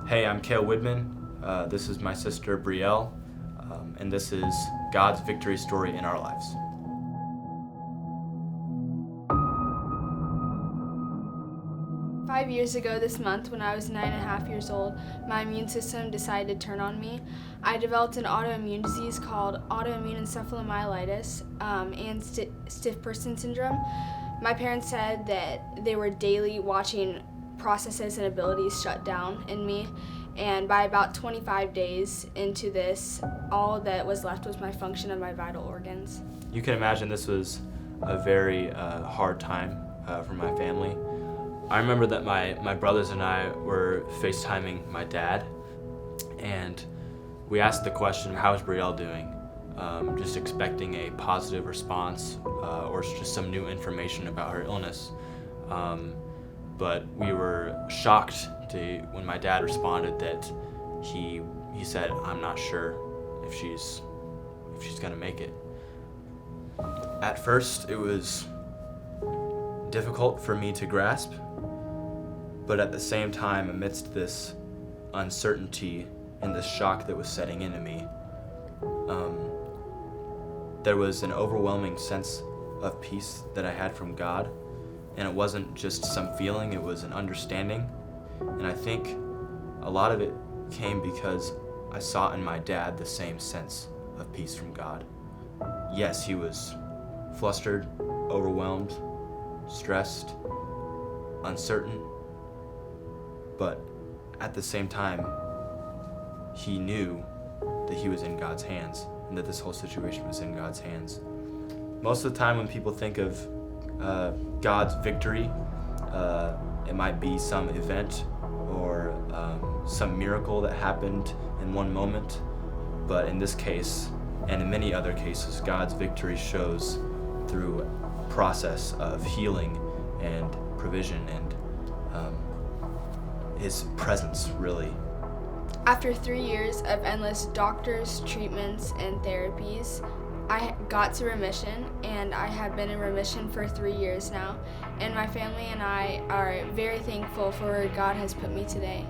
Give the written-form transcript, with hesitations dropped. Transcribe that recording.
Hey, I'm Kale Widman. This is my sister Brielle, and this is God's victory story in our lives. Five years ago this month, when I was 9.5 years old, my immune system decided to turn on me. I developed an autoimmune disease called autoimmune encephalomyelitis and stiff person syndrome. My parents said that they were daily watching processes and abilities shut down in me, and by about 25 days into this, all that was left was my function of my vital organs. You can imagine this was a very hard time for my family. I remember that my brothers and I were FaceTiming my dad, and we asked the question, how's Brielle doing? Just expecting a positive response or just some new information about her illness. But we were shocked when my dad responded that he said, I'm not sure if she's gonna make it. At first, it was difficult for me to grasp, but at the same time, amidst this uncertainty and this shock that was setting into me, there was an overwhelming sense of peace that I had from God. And it wasn't just some feeling, it was an understanding. And I think a lot of it came because I saw in my dad the same sense of peace from God. Yes, he was flustered, overwhelmed, stressed, uncertain, but at the same time, he knew that he was in God's hands and that this whole situation was in God's hands. Most of the time when people think of God's victory, it might be some event or some miracle that happened in one moment, but in this case, and in many other cases, God's victory shows through a process of healing and provision and His presence, really. After 3 years of endless doctors, treatments, and therapies, I got to remission, and I have been in remission for 3 years now, and my family and I are very thankful for where God has put me today.